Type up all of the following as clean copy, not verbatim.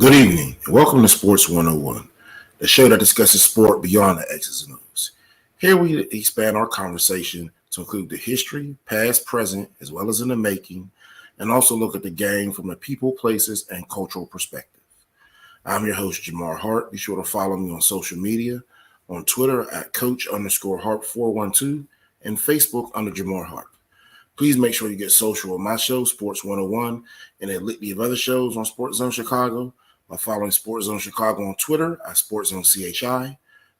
Good evening, and welcome to Sports 101, the show that discusses sport beyond the X's and O's. Here we expand our conversation to include the history, past, present, as well as in the making, and also look at the game from a people, places, and cultural perspective. I'm your host, Jamar Harp. Be sure to follow me on social media, on Twitter at Coach_Harp412, and Facebook under Jamar Harp. Please make sure you get social on my show, Sports 101, and a litany of other shows on SportsZone Chicago by following SportsZone Chicago on Twitter at SportsZone CHI,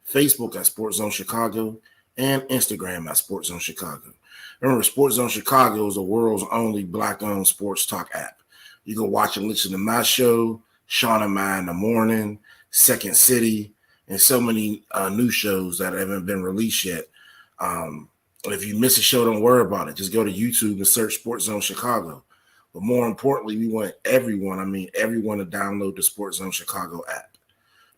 Facebook at SportsZone Chicago, and Instagram at SportsZone Chicago. Remember, SportsZone Chicago is the world's only Black-owned sports talk app. You can watch and listen to my show, Sean and Mine in the Morning, Second City, and so many new shows that haven't been released yet. If you miss a show, don't worry about it. Just go to YouTube and search SportsZone Chicago. But more importantly, we want everyone to download the SportsZone Chicago app.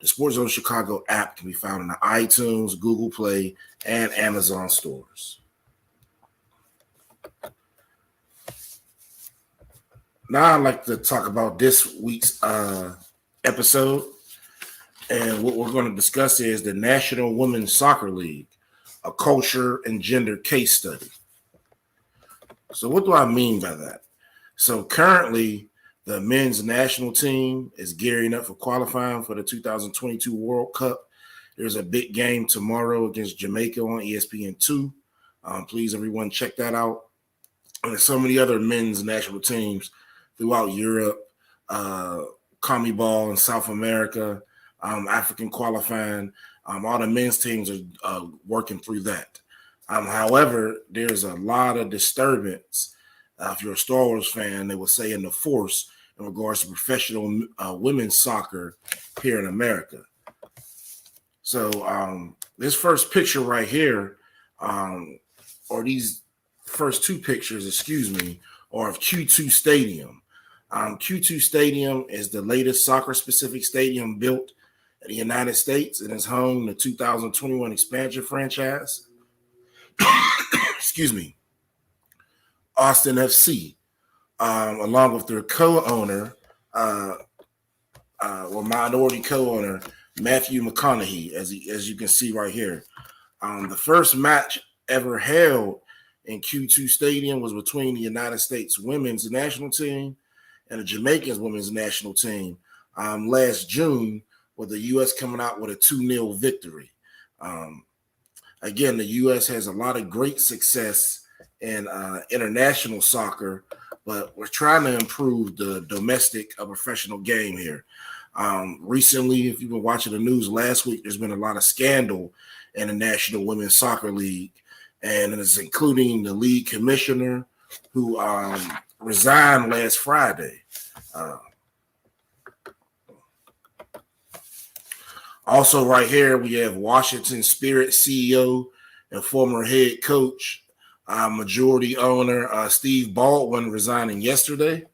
The SportsZone Chicago app can be found in the iTunes, Google Play, and Amazon stores. Now I'd like to talk about this week's episode. And what we're going to discuss is the National Women's Soccer League, a culture and gender case study. So what do I mean by that? So currently, the men's national team is gearing up for qualifying for the 2022 World Cup. There's a big game tomorrow against Jamaica on ESPN2. Please, everyone, check that out. And there's so many other men's national teams throughout Europe, CONMEBOL in South America, African qualifying. All the men's teams are working through that. However, there's a lot of disturbance. If you're a Star Wars fan, they will say in the force in regards to professional women's soccer here in America. So this first picture right here, or these first two pictures, are of Q2 Stadium. Q2 Stadium is the latest soccer-specific stadium built in the United States and is home to the 2021 expansion franchise. Austin FC, along with their co-owner, or minority co-owner, Matthew McConaughey, as you can see right here. The first match ever held in Q2 Stadium was between the United States women's national team and the Jamaican women's national team last June, with the U.S. coming out with a 2-0 victory. Again, the U.S. has a lot of great success in international soccer, but we're trying to improve the domestic professional game here. Recently, if you've been watching the news last week, there's been a lot of scandal in the National Women's Soccer League, and it's including the league commissioner who resigned last Friday. Also right here, we have Washington Spirit CEO and former head coach, majority owner Steve Baldwin resigning yesterday.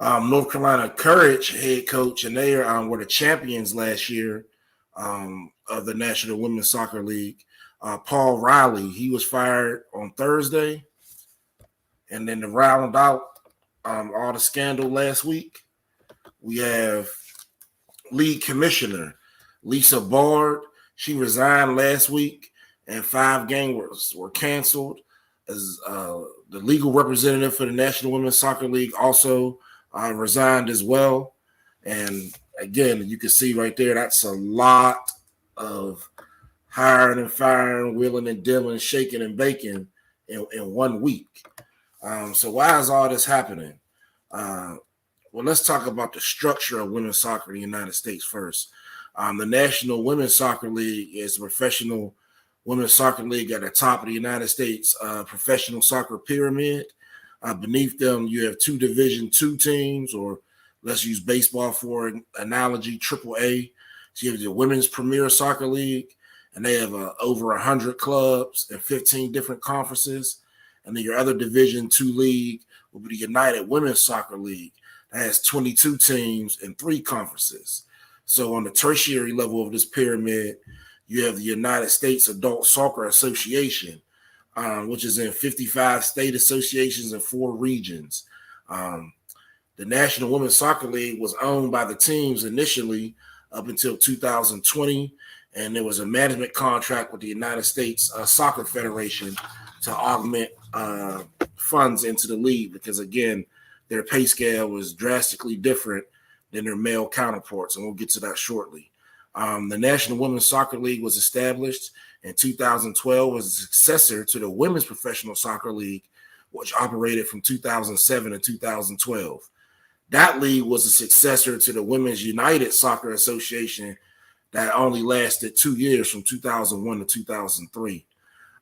North Carolina Courage head coach, and they were the champions last year of the National Women's Soccer League. Paul Riley, he was fired on Thursday. And then to round out all the scandal last week, we have league commissioner Lisa Bard. She resigned last week, and 5 games were canceled. As the legal representative for the National Women's Soccer League also resigned as well. And again, you can see right there, that's a lot of hiring and firing, wheeling and dealing, shaking and baking in 1 week. So why is all this happening? Well, let's talk about the structure of women's soccer in the United States first. The National Women's Soccer League is a professional women's soccer league at the top of the United States professional soccer pyramid. Beneath them, you have 2 Division II teams, or let's use baseball for an analogy, AAA. So you have the Women's Premier Soccer League, and they have over 100 clubs and 15 different conferences. And then your other Division II league will be the United Women's Soccer League. That has 22 teams and 3 conferences. So on the tertiary level of this pyramid, you have the United States Adult Soccer Association, which is in 55 state associations and 4 regions. The National Women's Soccer League was owned by the teams initially up until 2020, and there was a management contract with the United States Soccer Federation to augment funds into the league because, again, their pay scale was drastically different than their male counterparts, and we'll get to that shortly. The National Women's Soccer League was established in 2012 as a successor to the Women's Professional Soccer League, which operated from 2007 to 2012. That league was a successor to the Women's United Soccer Association that only lasted 2 years from 2001 to 2003.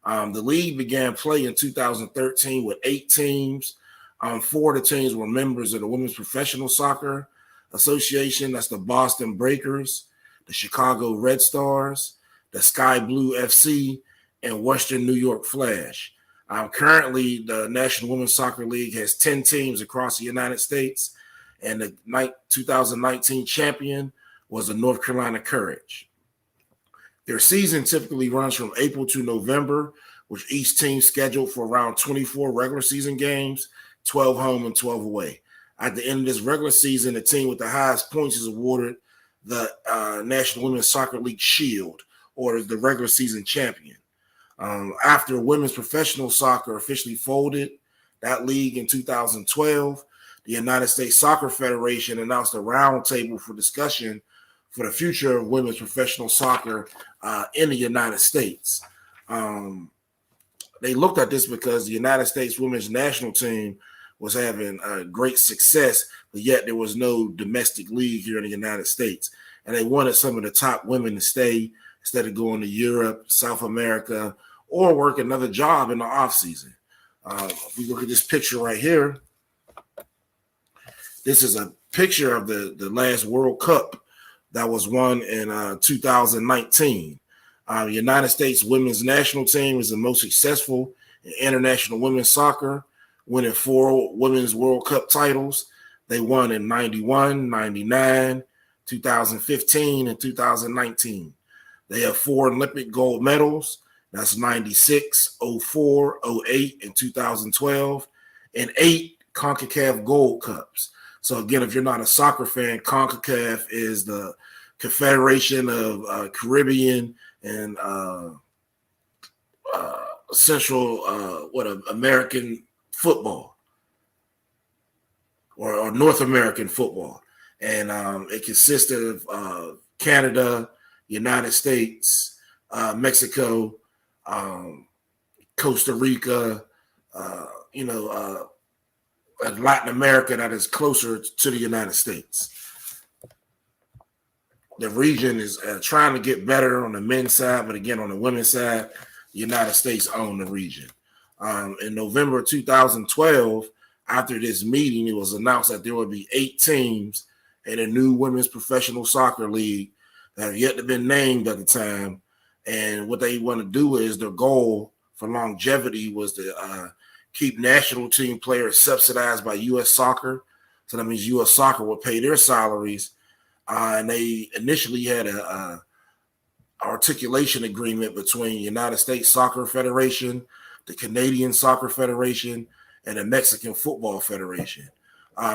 The league began play in 2013 with 8 teams. 4 of the teams were members of the Women's Professional Soccer Association. That's the Boston Breakers, the Chicago Red Stars, the Sky Blue FC, and Western New York Flash. Currently, the National Women's Soccer League has 10 teams across the United States, and the 2019 champion was the North Carolina Courage. Their season typically runs from April to November, with each team scheduled for around 24 regular season games, 12 home and 12 away. At the end of this regular season, the team with the highest points is awarded the National Women's Soccer League Shield, or the regular season champion. After women's professional soccer officially folded that league in 2012, the United States Soccer Federation announced a roundtable for discussion for the future of women's professional soccer in the United States. They looked at this because the United States women's national team was having great success, but yet there was no domestic league here in the United States. And they wanted some of the top women to stay instead of going to Europe, South America, or work another job in the offseason. If we look at this picture right here, this is a picture of the last World Cup that was won in 2019. The United States women's national team is the most successful in international women's soccer, winning 4 women's World Cup titles. They won in 91, 99, 2015, and 2019. They have 4 Olympic gold medals. That's 96, 04, 08, and 2012, and 8 CONCACAF Gold Cups. So again, if you're not a soccer fan, CONCACAF is the Confederation of Caribbean and Central American football, or North American football. And it consists of Canada, United States, Mexico, Costa Rica, Latin America that is closer to the United States. The region is trying to get better on the men's side, but again, on the women's side, the United States own the region. In November 2012, after this meeting, it was announced that there would be 8 teams in a new women's professional soccer league that have yet to be named at the time. And what they want to do is their goal for longevity was to keep national team players subsidized by U.S. Soccer. So that means U.S. Soccer will pay their salaries. And they initially had a articulation agreement between United States Soccer Federation, the Canadian Soccer Federation, and the Mexican Football Federation.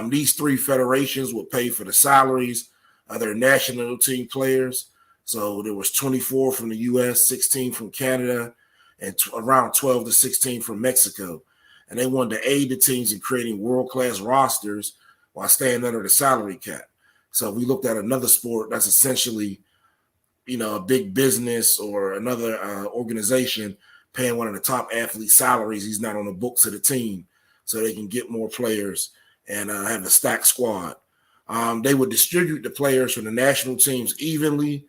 These 3 federations would pay for the salaries of their national team players. So there was 24 from the U.S., 16 from Canada, and around 12 to 16 from Mexico. And they wanted to aid the teams in creating world-class rosters while staying under the salary cap. So we looked at another sport that's essentially, a big business or another organization paying one of the top athletes' salaries. He's not on the books of the team, so they can get more players and have a stacked squad. They would distribute the players from the national teams evenly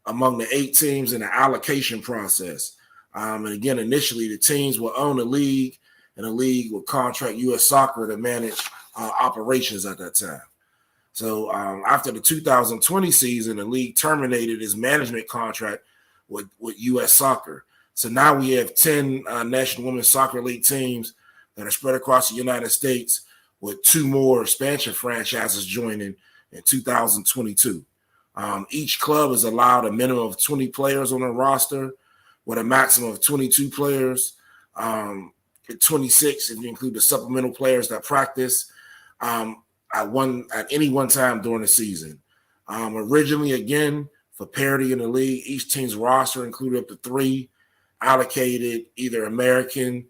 among the 8 teams in the allocation process. And again, initially, the teams will own the league, and the league will contract U.S. Soccer to manage operations at that time. So after the 2020 season, the league terminated its management contract with U.S. Soccer. So now we have 10 National Women's Soccer League teams that are spread across the United States, with 2 more expansion franchises joining in 2022. Each club is allowed a minimum of 20 players on their roster, with a maximum of 22 players, 26 if you include the supplemental players that practice. at any one time during the season. Originally, again, for parity in the league, each team's roster included up to 3 allocated either American,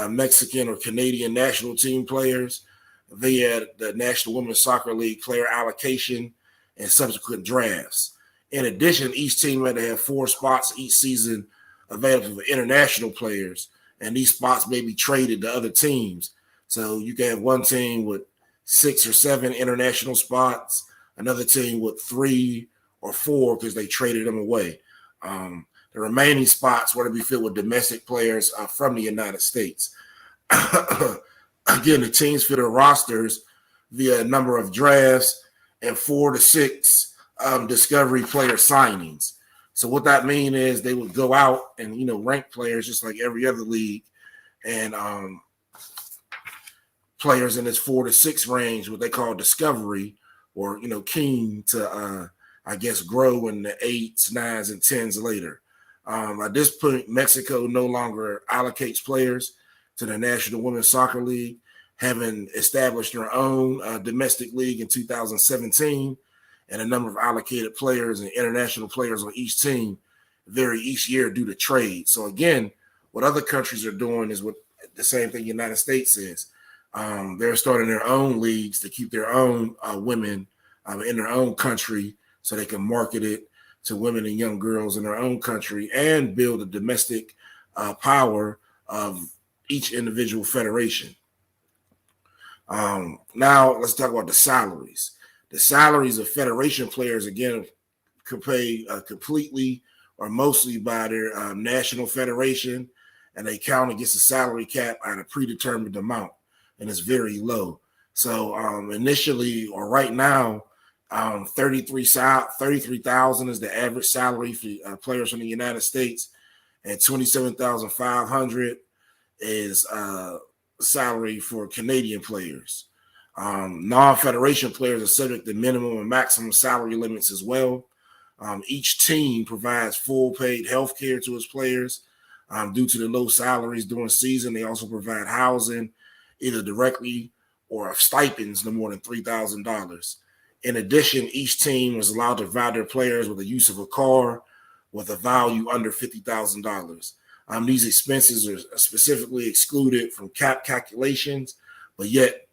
Mexican, or Canadian national team players via the National Women's Soccer League player allocation and subsequent drafts. In addition, each team had to have 4 spots each season available for international players, and these spots may be traded to other teams. So you can have one team with 6 or 7 international spots, another team with 3 or 4 because they traded them away. The remaining spots were to be filled with domestic players from the United States. Again, the teams fill their rosters via a number of drafts and 4 to 6 discovery player signings. So what that means is they would go out and, rank players just like every other league, and players in this 4 to 6 range, what they call discovery, or, keen to, grow in the 8s, 9s, and 10s later. At this point, Mexico no longer allocates players to the National Women's Soccer League, having established their own domestic league in 2017, and a number of allocated players and international players on each team vary each year due to trade. So again, what other countries are doing is what the same thing the United States is. They're starting their own leagues to keep their own women in their own country so they can market it to women and young girls in their own country and build a domestic power of each individual federation. Now let's talk about the salaries. The salaries of federation players, again, could pay completely or mostly by their national federation, and they count against the salary cap at a predetermined amount, and it's very low. So initially, or right now, 33,000 is the average salary for players from the United States, and 27,500 is salary for Canadian players. Non-federation players are subject to minimum and maximum salary limits as well. Each team provides full paid health care to its players due to the low salaries during the season. They also provide housing, either directly or stipends no more than $3,000. In addition, each team is allowed to provide their players with the use of a car with a value under $50,000. These expenses are specifically excluded from cap calculations, but yet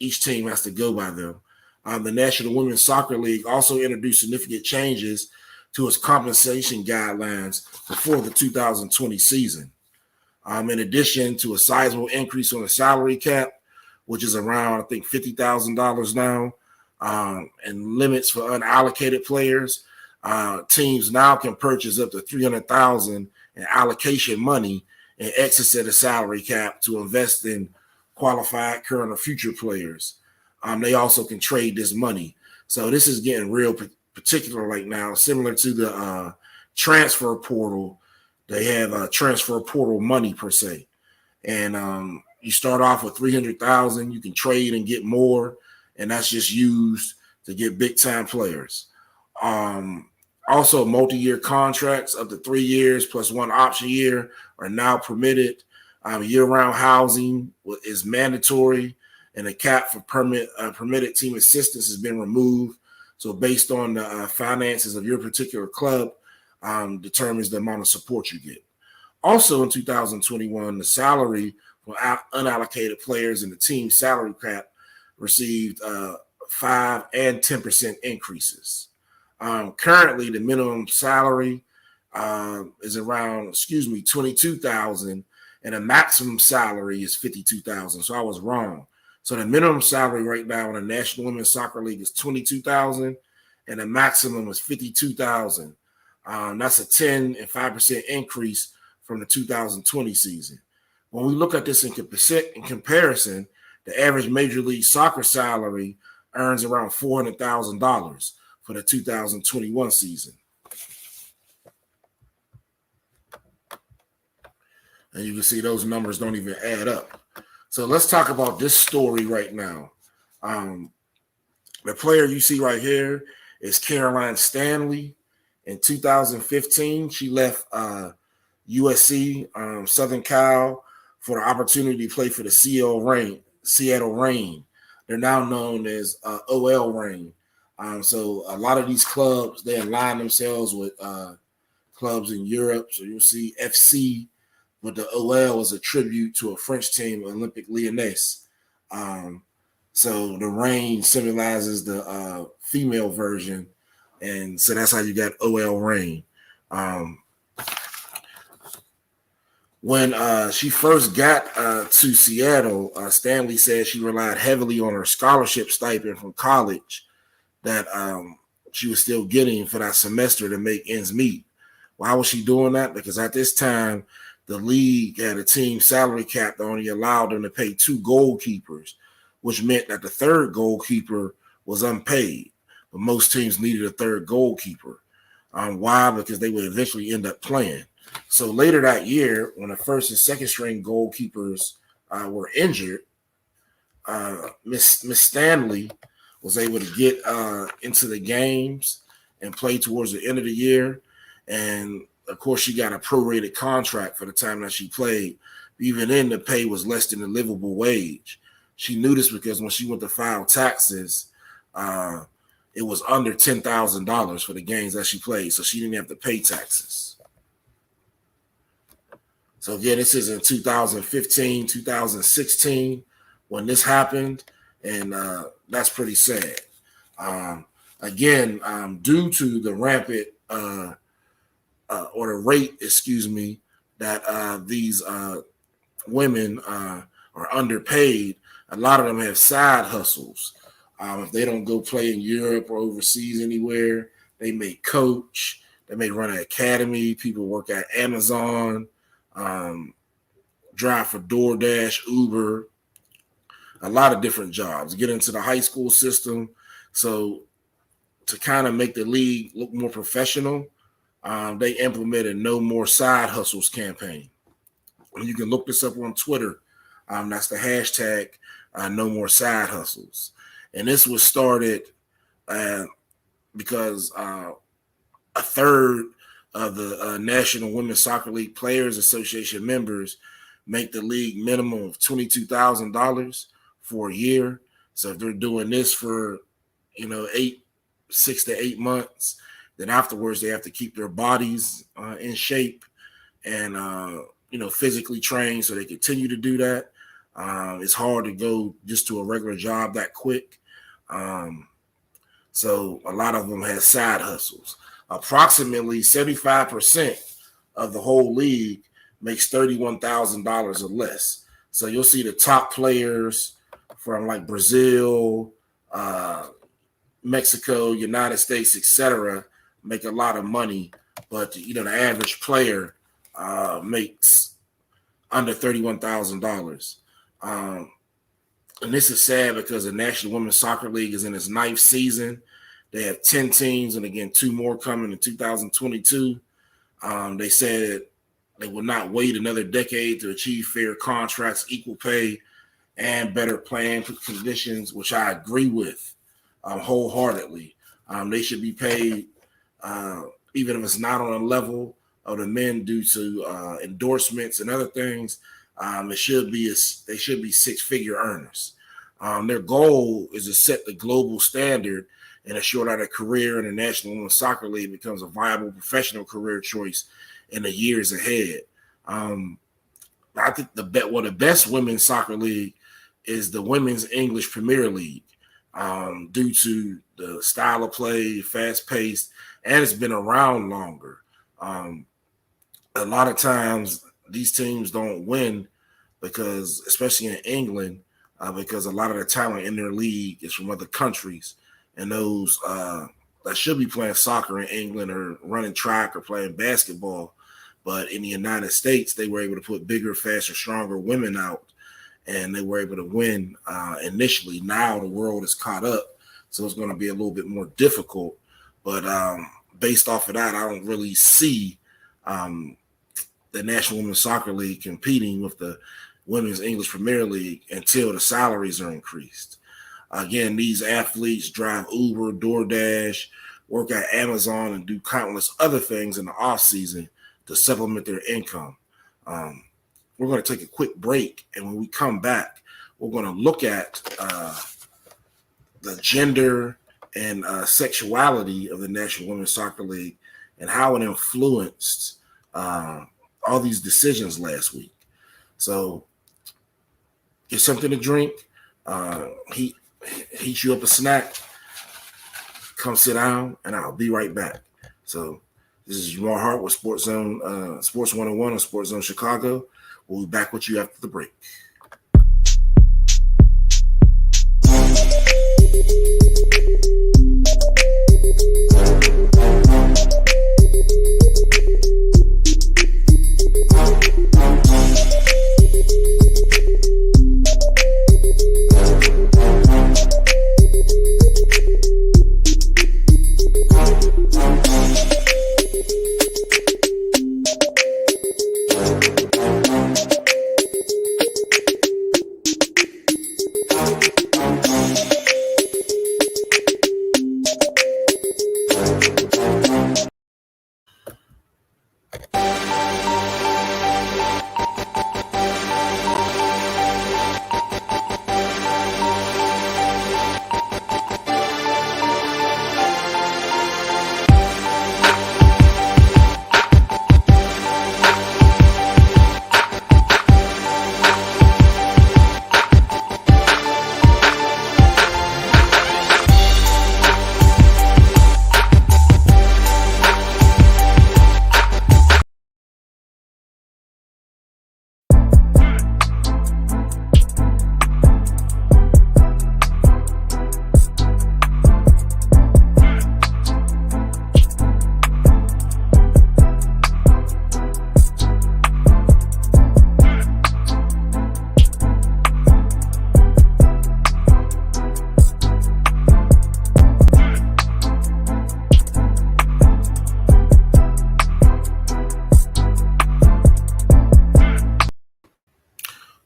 each team has to go by them. The National Women's Soccer League also introduced significant changes to its compensation guidelines before the 2020 season. In addition to a sizable increase on the salary cap, which is around, I think, $50,000 now, and limits for unallocated players, teams now can purchase up to $300,000 in allocation money in excess of the salary cap to invest in qualified current or future players. They also can trade this money. So this is getting real particular right now, similar to the transfer portal. They have transfer portal money per se. And you start off with $300,000. You can trade and get more, and that's just used to get big-time players. Also, multi-year contracts up to 3 years plus 1 option year are now permitted. Year-round housing is mandatory, and the cap for permitted team assistance has been removed. So based on the finances of your particular club, determines the amount of support you get. Also in 2021, the salary for unallocated players in the team salary cap received 5 and 10% increases. Currently, the minimum salary is around, $22,000, and the maximum salary is $52,000. So I was wrong. So the minimum salary right now in the National Women's Soccer League is $22,000, and the maximum is $52,000. That's a 10 and 5% increase from the 2020 season. When we look at this in comparison, the average Major League Soccer salary earns around $400,000 for the 2021 season. And you can see those numbers don't even add up. So let's talk about this story right now. The player you see right here is Caroline Stanley. In 2015, she left USC, Southern Cal, for the opportunity to play for the Seattle Reign. They're now known as OL Reign. So a lot of these clubs, they align themselves with clubs in Europe. So you'll see FC, but the OL is a tribute to a French team, Olympique Lyonnais. So the Reign symbolizes the female version, and so that's how you got OL Reign. When she first got to Seattle, Stanley said she relied heavily on her scholarship stipend from college that she was still getting for that semester to make ends meet. Why was she doing that? Because at this time, the league had a team salary cap that only allowed them to pay 2 goalkeepers, which meant that the third goalkeeper was unpaid. But most teams needed a third goalkeeper. Why? Because they would eventually end up playing. So later that year, when the first and second string goalkeepers were injured, Miss Stanley was able to get into the games and play towards the end of the year. And of course, she got a prorated contract for the time that she played. Even then, the pay was less than the livable wage. She knew this because when she went to file taxes, it was under $10,000 for the games that she played. So she didn't have to pay taxes. So again, this is in 2015, 2016 when this happened, and that's pretty sad. Again, due to the rampant or the rate, that these women are underpaid, a lot of them have side hustles. If they don't go play in Europe or overseas anywhere, they may coach, they may run an academy, people work at Amazon, drive for DoorDash, Uber, a lot of different jobs, get into the high school system. So to kind of make the league look more professional, they implemented No More Side Hustles campaign. And you can look this up on Twitter. That's the hashtag No More Side Hustles. And this was started because a third of the National Women's Soccer League Players Association members make the league minimum of $22,000 for a year. So if they're doing this for, 6 to 8 months, then afterwards they have to keep their bodies in shape and, physically trained so they continue to do that. It's hard to go just to a regular job that quick. So a lot of them have side hustles. Approximately 75% of the whole league makes $31,000 or less. So you'll see the top players from like Brazil, Mexico, United States, etc., make a lot of money, but the average player makes under $31,000. And this is sad because the National Women's Soccer League is in its 9th season. They have 10 teams, and again, 2 more coming in 2022. They said they will not wait another decade to achieve fair contracts, equal pay, and better playing conditions, which I agree with wholeheartedly. They should be paid, even if it's not on a level of the men due to endorsements and other things. They should be 6-figure earners. Their goal is to set the global standard and ensure that a career in the National Women's Soccer League becomes a viable professional career choice in the years ahead. I think the best women's soccer league is the Women's English Premier League, due to the style of play, fast-paced, and it's been around longer. A lot of times these teams don't win because, especially in England, because a lot of the talent in their league is from other countries, and those that should be playing soccer in England or running track or playing basketball, but in the United States, they were able to put bigger, faster, stronger women out, and they were able to win initially. Now the world is caught up, so it's going to be a little bit more difficult. But based off of that, I don't really see the National Women's Soccer League competing with the Women's English Premier League until the salaries are increased. Again, these athletes drive Uber, DoorDash, work at Amazon, and do countless other things in the off season to supplement their income. We're going to take a quick break, and when we come back, we're going to look at the gender and sexuality of the National Women's Soccer League and how it influenced all these decisions last week. So get something to drink, heat you up a snack, come sit down, and I'll be right back. So this is Jamar Harp with SportsZone, Sports101 on SportsZone Chicago. We'll be back with you after the break.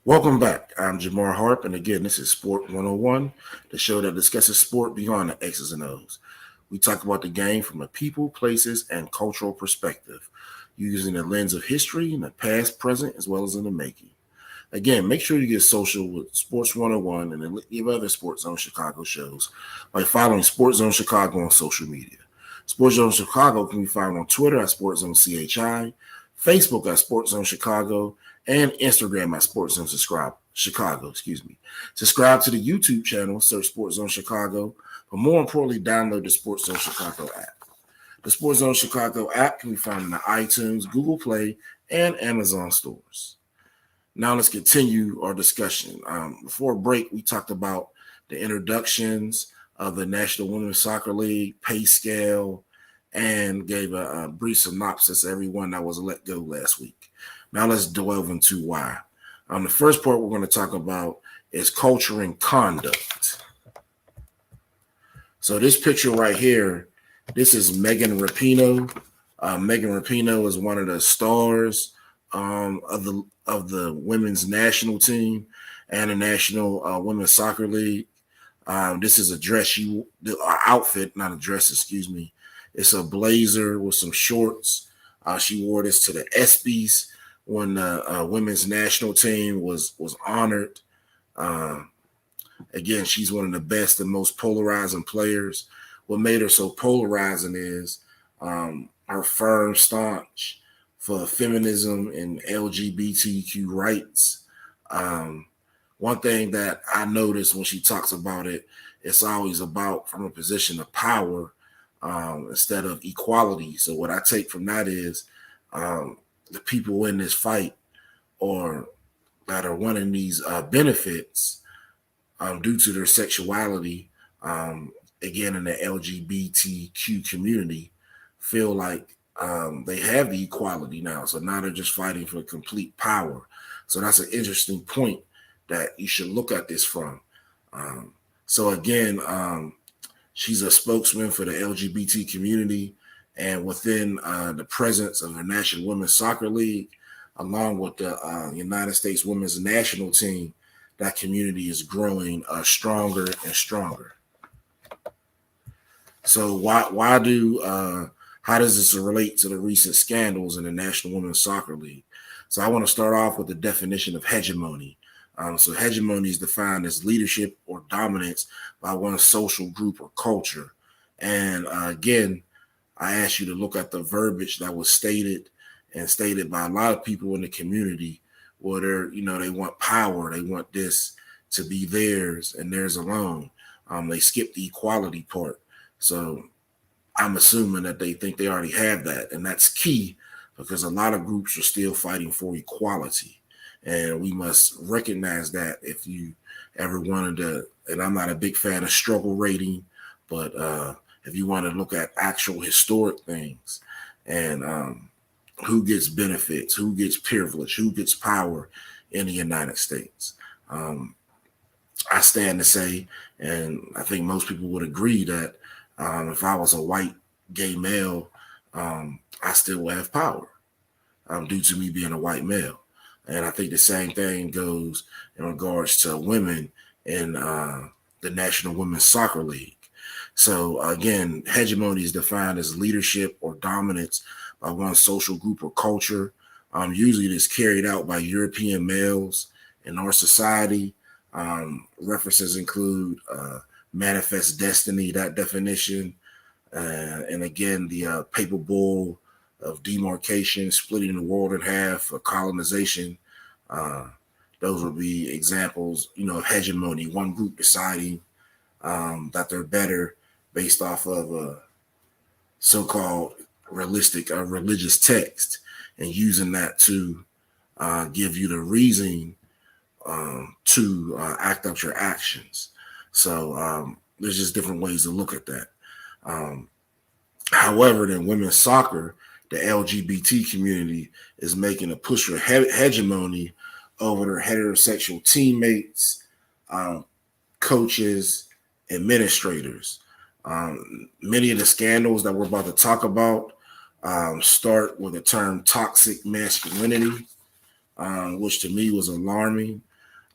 Welcome back. I'm Jamar Harp, and again, this is Sport101, the show that discusses sport beyond the X's and O's. We talk about the game from a people, places, and cultural perspective, using the lens of history in the past, present, as well as in the making. Again, make sure you get social with Sports101 and the other SportsZone Chicago shows by following SportsZone Chicago on social media. SportsZone Chicago can be found on Twitter at SportsZoneCHI, Facebook at SportsZone Chicago, and Instagram at SportsZone Chicago. Subscribe to the YouTube channel, search SportsZone Chicago, but more importantly, download the SportsZone Chicago app. The SportsZone Chicago app can be found in the iTunes, Google Play, and Amazon stores. Now let's continue our discussion. Before break, we talked about the introductions of the National Women's Soccer League, pay scale, and gave a brief synopsis of everyone that was let go last week. Now let's delve into why. The first part we're going to talk about is culture and conduct. So this picture right here, this is Megan Rapinoe. Megan Rapinoe is one of the stars of the women's national team and the National Women's Soccer League. This is a dress outfit, not a dress, excuse me. It's a blazer with some shorts. She wore this to the ESPYs when the women's national team was honored. Again, she's one of the best and most polarizing players. What made her so polarizing is her firm staunch for feminism and LGBTQ rights. One thing that I noticed when she talks about it, it's always about from a position of power instead of equality. So what I take from that is the people in this fight or that are wanting these benefits due to their sexuality, again, in the LGBTQ community, feel like they have the equality now. So now they're just fighting for complete power. So that's an interesting point that you should look at this from. So again, she's a spokesman for the LGBT community, and within the presence of the National Women's Soccer League, along with the United States Women's National Team, that community is growing stronger and stronger. So how does this relate to the recent scandals in the National Women's Soccer League? So I want to start off with the definition of hegemony. So hegemony is defined as leadership or dominance by one social group or culture. And again, I ask you to look at the verbiage that was stated by a lot of people in the community, where they want power, they want this to be theirs and theirs alone. They skip the equality part. So I'm assuming that they think they already have that, and that's key because a lot of groups are still fighting for equality, and we must recognize that. If you ever wanted to, and I'm not a big fan of struggle rating, but if you want to look at actual historic things and who gets benefits, who gets privilege, who gets power in the United States, I stand to say, and I think most people would agree, that if I was a white gay male, I still would have power due to me being a white male. And I think the same thing goes in regards to women in the National Women's Soccer League. So again, hegemony is defined as leadership or dominance by one social group or culture. Usually it is carried out by European males in our society. References include manifest destiny, that definition, and again, the paper bull of demarcation, splitting the world in half for colonization. Those would be examples, of hegemony, one group deciding that they're better based off of a so-called religious text and using that to give you the reason to act out your actions. So there's just different ways to look at that. However, in women's soccer, the LGBT community is making a push for hegemony over their heterosexual teammates, coaches, administrators. Many of the scandals that we're about to talk about start with the term toxic masculinity, which to me was alarming.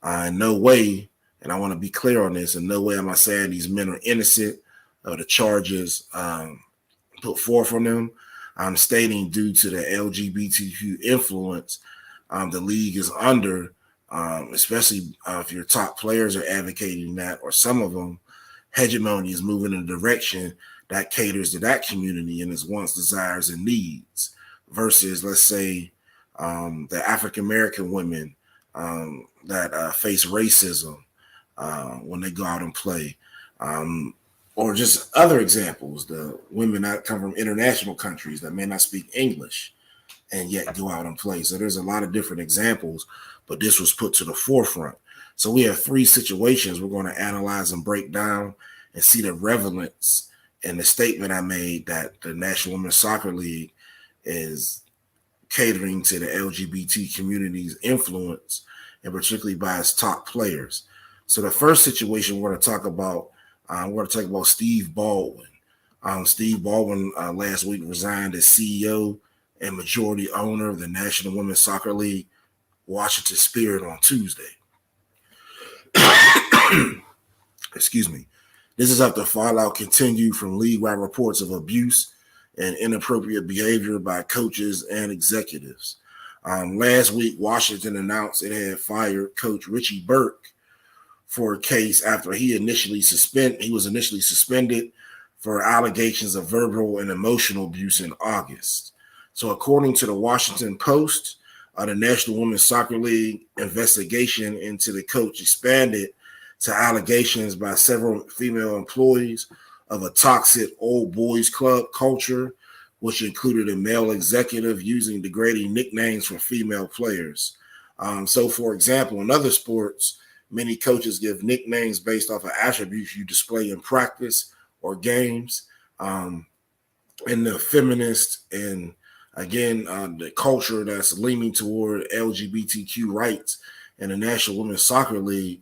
In no way, and I want to be clear on this, in no way am I saying these men are innocent of the charges put forth on them. I'm stating due to the LGBTQ influence the league is under, especially if your top players are advocating that, or some of them, hegemony is moving in a direction that caters to that community and its wants, desires, and needs, versus, let's say, the African-American women that face racism when they go out and play, or just other examples, the women that come from international countries that may not speak English and yet go out and play. So there's a lot of different examples, but this was put to the forefront. So we have three situations we're going to analyze and break down and see the relevance in the statement I made that the National Women's Soccer League is catering to the LGBT community's influence, and particularly by its top players. So the first situation we're going to talk about, Steve Baldwin. Steve Baldwin last week resigned as CEO and majority owner of the National Women's Soccer League, Washington Spirit, on Tuesday. Excuse me. This is after fallout continued from league-wide reports of abuse and inappropriate behavior by coaches and executives. Last week, Washington announced it had fired Coach Richie Burke for a case after he was initially suspended for allegations of verbal and emotional abuse in August. So according to the Washington Post, the National Women's Soccer League investigation into the coach expanded to allegations by several female employees of a toxic old boys club culture, which included a male executive using degrading nicknames for female players. So, for example, in other sports, many coaches give nicknames based off of attributes you display in practice or games. In the feminist and, again, the culture that's leaning toward LGBTQ rights in the National Women's Soccer League,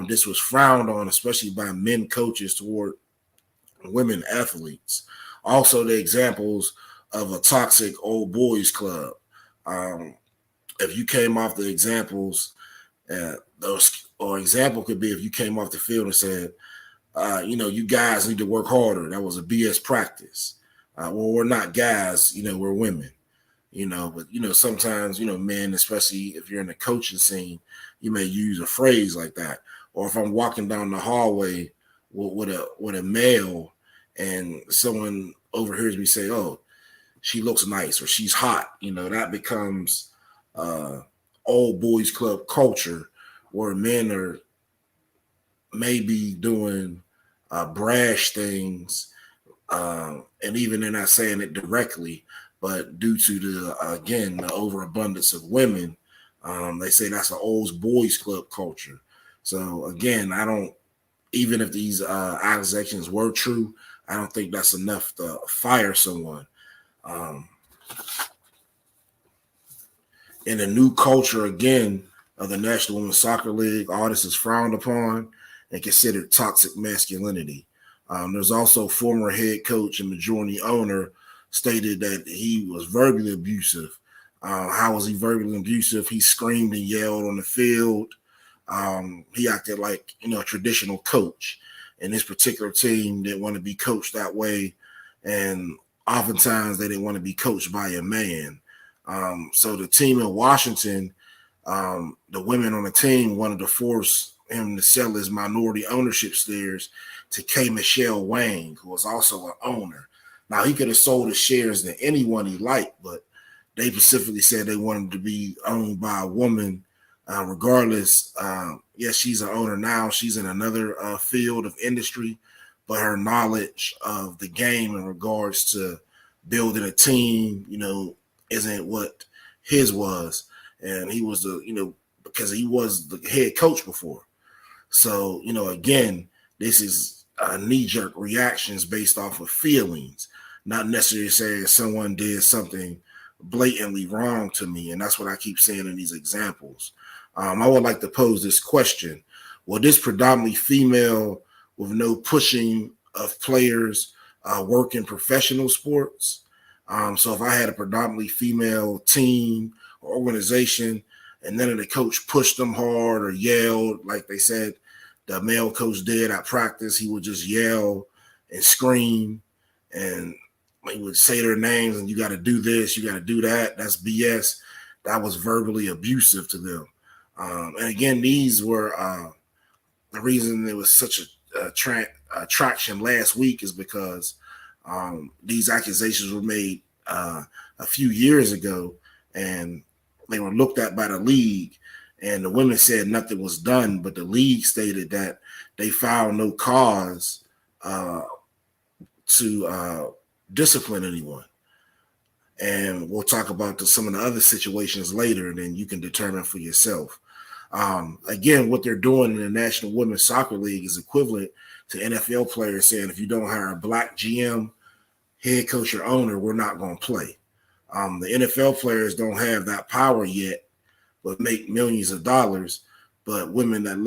this was frowned on, especially by men coaches toward women athletes. Also, the examples of a toxic old boys club. If you came off the examples, example could be if you came off the field and said, you guys need to work harder. That was a BS practice. Well, we're not guys, we're women. But sometimes, men, especially if you're in the coaching scene, you may use a phrase like that. Or if I'm walking down the hallway with a male and someone overhears me say, "Oh, she looks nice," or "she's hot," that becomes old boys club culture where men are maybe doing brash things, and even they're not saying it directly, but due to the overabundance of women, they say that's an old boys club culture. So again, I don't, even if these accusations were true, I don't think that's enough to fire someone. In the new culture, again, of the National Women's Soccer League, all this is frowned upon and considered toxic masculinity. There's also former head coach and majority owner stated that he was verbally abusive. How was he verbally abusive? He screamed and yelled on the field. He acted like, a traditional coach. And this particular team didn't want to be coached that way. And oftentimes they didn't want to be coached by a man. So the team in Washington, the women on the team wanted to force him to sell his minority ownership shares to K. Michelle Wang, who was also an owner. Now, he could have sold his shares to anyone he liked, but they specifically said they wanted to be owned by a woman. Regardless, yes, she's an owner now. She's in another field of industry, but her knowledge of the game in regards to building a team, isn't what his was. And he was because he was the head coach before. So, again, this is knee-jerk reactions based off of feelings, not necessarily saying someone did something blatantly wrong to me. And that's what I keep saying in these examples. I would like to pose this question. Will this predominantly female with no pushing of players work in professional sports? So if I had a predominantly female team or organization and none of the coach pushed them hard or yelled, like they said the male coach did at practice, he would just yell and scream and he would say their names and you got to do this, you got to do that. That's BS. That was verbally abusive to them. And again, these were the reason there was such a traction last week is because these accusations were made a few years ago and they were looked at by the league, and the women said nothing was done, but the league stated that they found no cause to discipline anyone. And we'll talk about some of the other situations later, and then you can determine for yourself. Again, what they're doing in the National Women's Soccer League is equivalent to NFL players saying, if you don't hire a black GM, head coach, or owner, we're not going to play. The NFL players don't have that power yet, but make millions of dollars, but women that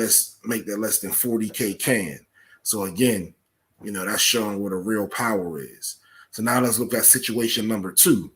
make that less than 40K can. So again, that's showing what a real power is. So now let's look at situation number two.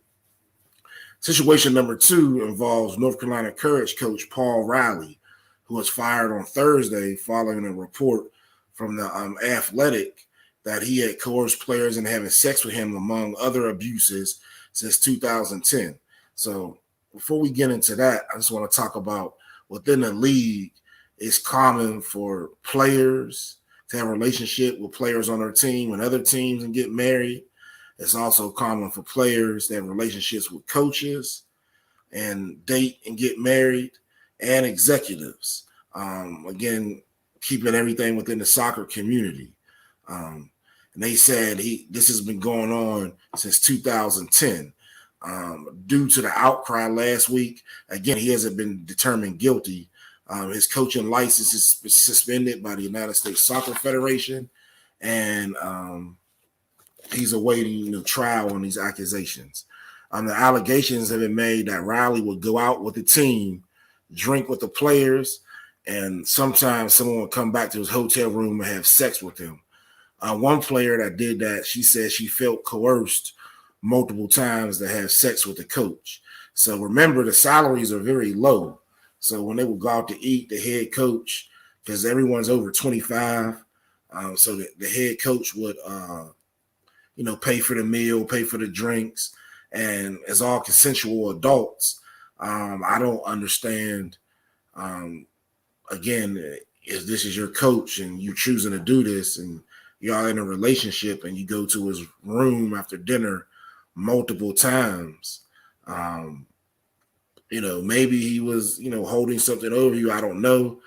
Situation number two involves North Carolina Courage coach Paul Riley, who was fired on Thursday following a report from the Athletic that he had coerced players into having sex with him, among other abuses, since 2010. So before we get into that, I just want to talk about within the league, it's common for players to have a relationship with players on their team and other teams and get married. It's also common for players to have relationships with coaches and date and get married, and executives. Again, keeping everything within the soccer community. And they said this has been going on since 2010. Due to the outcry last week, again, he hasn't been determined guilty. His coaching license is suspended by the United States Soccer Federation, and he's awaiting trial on these accusations. The allegations have been made that Riley would go out with the team, drink with the players, and sometimes someone would come back to his hotel room and have sex with him. One player that did that, she said she felt coerced multiple times to have sex with the coach. So remember, the salaries are very low. So when they would go out to eat, the head coach, because everyone's over 25, so the head coach would, pay for the meal, pay for the drinks, and as all consensual adults, I don't understand. Again, if this is your coach and you're choosing to do this, and y'all in a relationship, and you go to his room after dinner multiple times, maybe he was, holding something over you. I don't know.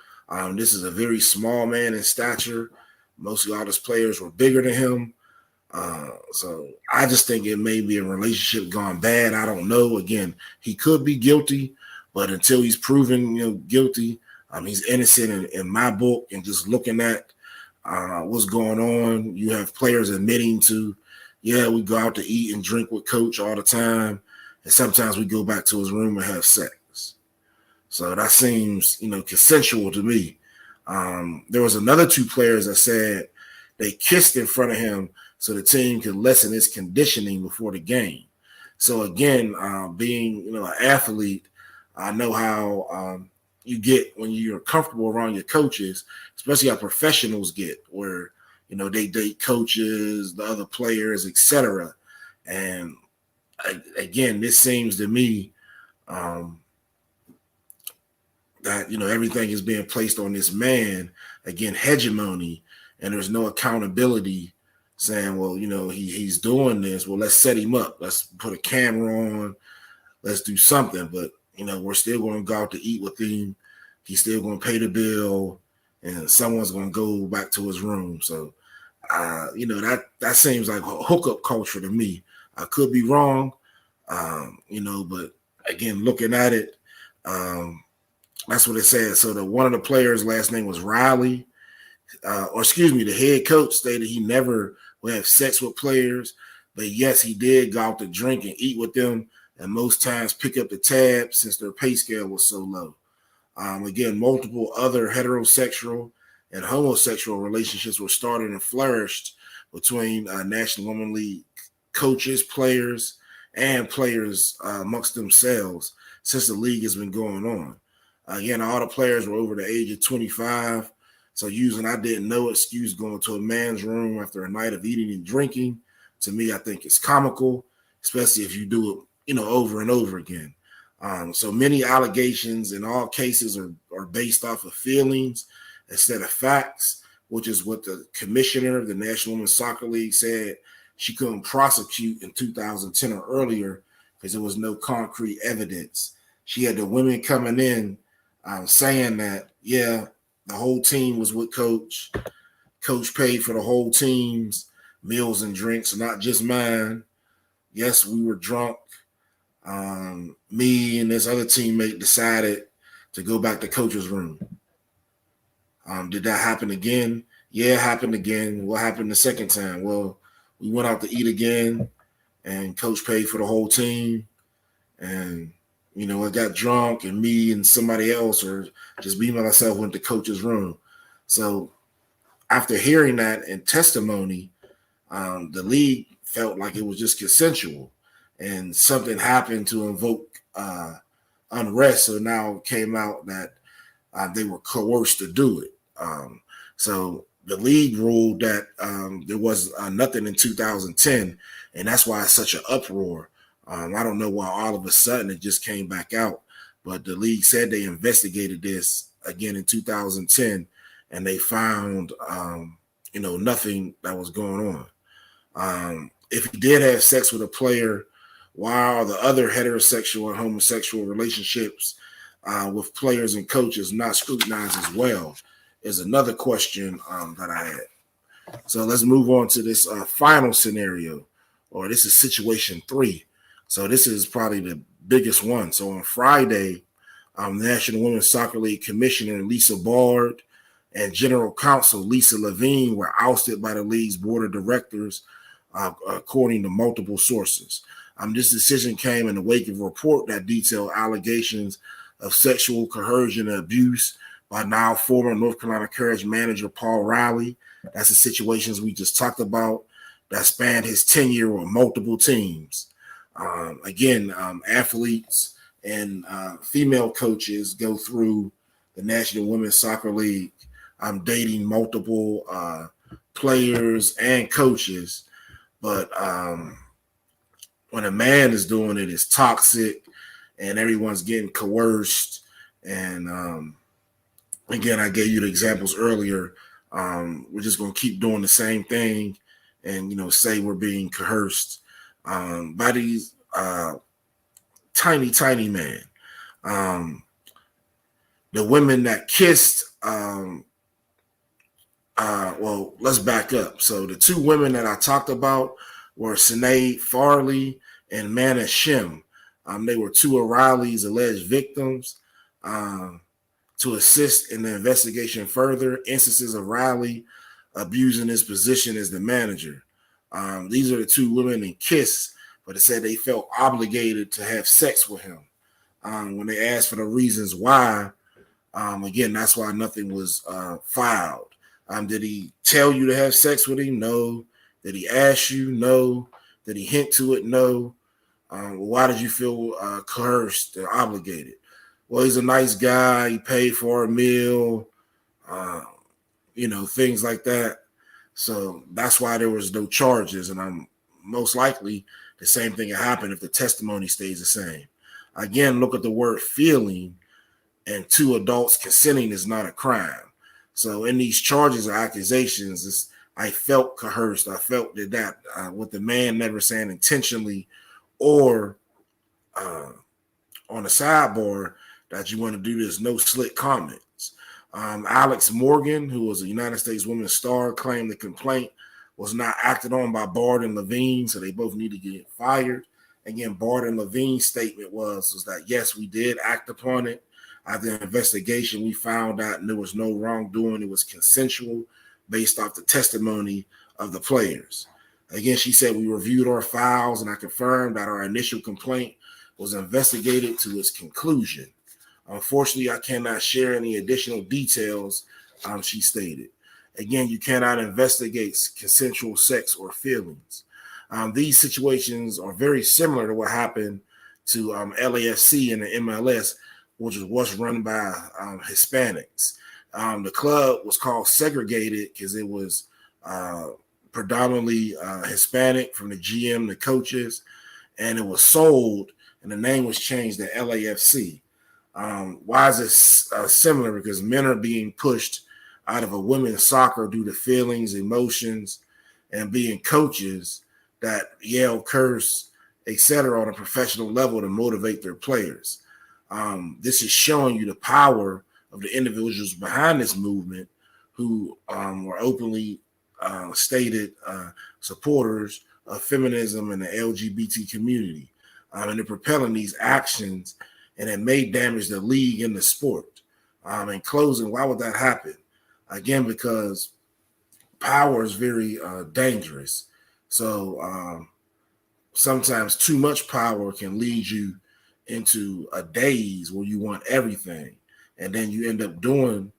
This is a very small man in stature. Mostly all his players were bigger than him. So I just think it may be a relationship gone bad. I don't know. Again, he could be guilty, but until he's proven, guilty, he's innocent in my book. And just looking at what's going on, you have players admitting to, yeah, we go out to eat and drink with coach all the time, and sometimes we go back to his room and have sex. So that seems, consensual to me. There was another two players that said they kissed in front of him so the team could lessen its conditioning before the game. So again, being, an athlete, I know how you get when you're comfortable around your coaches, especially how professionals get, where, they date coaches, the other players, etc. And again, this seems to me that, everything is being placed on this man, again, hegemony, and there's no accountability saying, well, he's doing this. Well, let's set him up. Let's put a camera on. Let's do something. But, we're still going to go out to eat with him. He's still going to pay the bill, and someone's going to go back to his room. So, that seems like a hookup culture to me. I could be wrong, but again, looking at it, that's what it said. So one of the players' last name was Riley, the head coach stated he never would have sex with players, but yes, he did go out to drink and eat with them, and most times pick up the tab since their pay scale was so low. Again, multiple other heterosexual and homosexual relationships were started and flourished between National Women League coaches, players, and players amongst themselves since the league has been going on. Again, all the players were over the age of 25. So using I didn't know excuse going to a man's room after a night of eating and drinking, to me, I think it's comical, especially if you do it, over and over again. So many allegations in all cases are based off of feelings instead of facts, which is what the commissioner of the National Women's Soccer League said she couldn't prosecute in 2010 or earlier because there was no concrete evidence. She had the women coming in saying that, yeah, the whole team was with coach. Coach paid for the whole team's meals and drinks, not just mine. Yes, we were drunk. Me and this other teammate decided to go back to coach's room. Did that happen again? Yeah, it happened again. What happened the second time? Well, we went out to eat again, and coach paid for the whole team. And, I got drunk, and me and somebody else, or just me by myself, went to coach's room. So after hearing that in testimony, the league felt like it was just consensual, and something happened to invoke unrest. So now it came out that they were coerced to do it. So the league ruled that there was nothing in 2010, and that's why it's such an uproar. I don't know why all of a sudden it just came back out, but the league said they investigated this again in 2010, and they found, nothing that was going on. If he did have sex with a player, why are the other heterosexual and homosexual relationships with players and coaches not scrutinized as well, is another question that I had. So let's move on to this final scenario, or this is situation 3. So this is probably the biggest one. So on Friday, National Women's Soccer League Commissioner Lisa Bard and General Counsel Lisa Levine were ousted by the league's board of directors, according to multiple sources. This decision came in the wake of a report that detailed allegations of sexual coercion and abuse by now former North Carolina Courage manager Paul Riley. That's the situations we just talked about that spanned his tenure with multiple teams. Athletes and female coaches go through the National Women's Soccer League dating multiple players and coaches. But, when a man is doing it, it's toxic and everyone's getting coerced. And again, I gave you the examples earlier. We're just going to keep doing the same thing and, say we're being coerced by these tiny, tiny men. The women that kissed, well, let's back up. So the two women that I talked about were Sinead Farley and Mana Shim. They were two of Riley's alleged victims. To assist in the investigation further, instances of Riley abusing his position as the manager. These are the two women in KISS, but it said they felt obligated to have sex with him. When they asked for the reasons why, again, that's why nothing was filed. Did he tell you to have sex with him? No. Did he ask you? No. Did he hint to it? No. Why did you feel coerced or obligated? Well, he's a nice guy. He paid for a meal, things like that. So that's why there was no charges. And I'm most likely the same thing will happen if the testimony stays the same. Again, look at the word feeling, and two adults consenting is not a crime. So in these charges or accusations, I felt coerced. I felt that with the man never saying intentionally or on the sidebar that you want to do this, no slick comments. Alex Morgan, who was a United States Women's star, claimed the complaint was not acted on by Bard and Levine, so they both need to get fired. Again, Bard and Levine's statement was that, yes, we did act upon it. After the investigation, we found out there was no wrongdoing. It was consensual based off the testimony of the players. Again, she said, we reviewed our files, and I confirmed that our initial complaint was investigated to its conclusion. Unfortunately, I cannot share any additional details, she stated. Again, you cannot investigate consensual sex or feelings. These situations are very similar to what happened to LAFC and the MLS, which was run by Hispanics. The club was called Segregated because it was predominantly Hispanic, from the GM, the coaches, and it was sold, and the name was changed to LAFC. Why is this similar? Because men are being pushed out of a women's soccer due to feelings, emotions, and being coaches that yell, curse, etc. on a professional level to motivate their players. This is showing you the power of the individuals behind this movement who were openly stated supporters of feminism and the LGBT community. And they're propelling these actions, and it may damage the league and the sport. In closing, why would that happen? Again, because power is very dangerous. So sometimes too much power can lead you into a daze where you want everything, and then you end up doing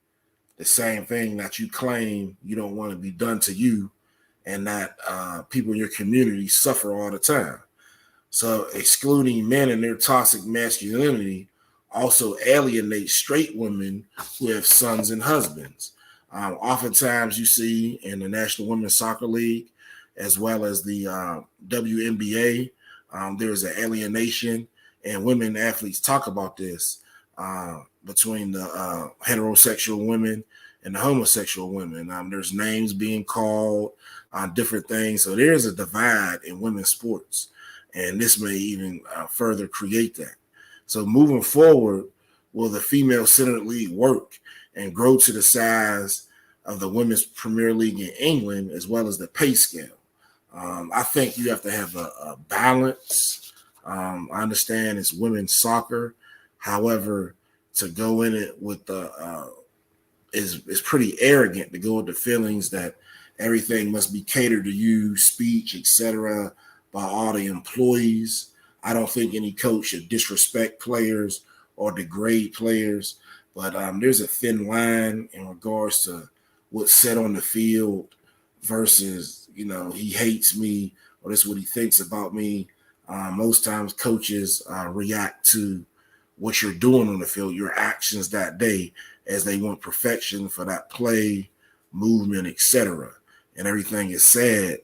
the same thing that you claim you don't want to be done to you, and that people in your community suffer all the time. So excluding men and their toxic masculinity also alienates straight women who have sons and husbands. Oftentimes you see in the National Women's Soccer League, as well as the WNBA, there's an alienation, and women athletes talk about this between the heterosexual women and the homosexual women. There's names being called on different things. So there's a divide in women's sports, and this may even further create that. So moving forward, will the female-centered league work and grow to the size of the Women's Premier League in England, as well as the pay scale? I think you have to have a balance. I understand it's women's soccer. However, to go in it with the is pretty arrogant to go with the feelings that everything must be catered to you, speech, etc., by all the employees. I don't think any coach should disrespect players or degrade players, but there's a thin line in regards to what's said on the field versus, he hates me, or this is what he thinks about me. Most times coaches react to what you're doing on the field, your actions that day, as they want perfection for that play, movement, etc. And everything is said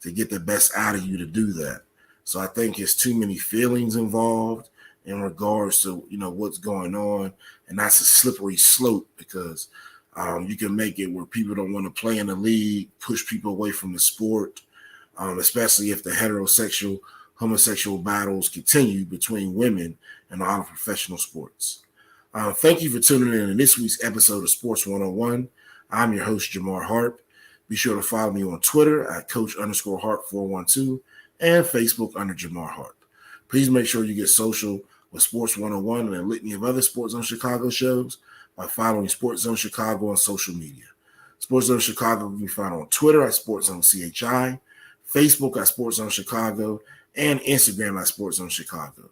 to get the best out of you to do that. So I think it's too many feelings involved in regards to, what's going on. And that's a slippery slope because you can make it where people don't want to play in the league, push people away from the sport, especially if the heterosexual, homosexual battles continue between women in all of professional sports. Thank you for tuning in this week's episode of Sports 101. I'm your host, Jamar Harp. Be sure to follow me on Twitter at Coach_Harp412 and Facebook under Jamar Harp. Please make sure you get social with Sports 101 and a litany of other SportsZone Chicago shows by following SportsZone Chicago on social media. SportsZone Chicago can be found on Twitter at SportsZone CHI, Facebook at SportsZone Chicago, and Instagram at SportsZone Chicago.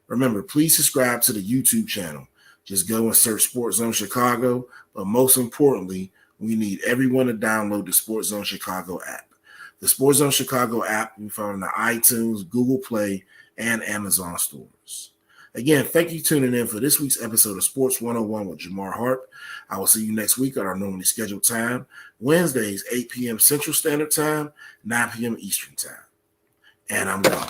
Remember, please subscribe to the YouTube channel. Just go and search SportsZone Chicago, but most importantly, we need everyone to download the SportsZone Chicago app. The SportsZone Chicago app can be found in the iTunes, Google Play, and Amazon stores. Again, thank you for tuning in for this week's episode of Sports 101 with Jamar Harp. I will see you next week at our normally scheduled time, Wednesdays, 8 p.m. Central Standard Time, 9 p.m. Eastern Time. And I'm gone.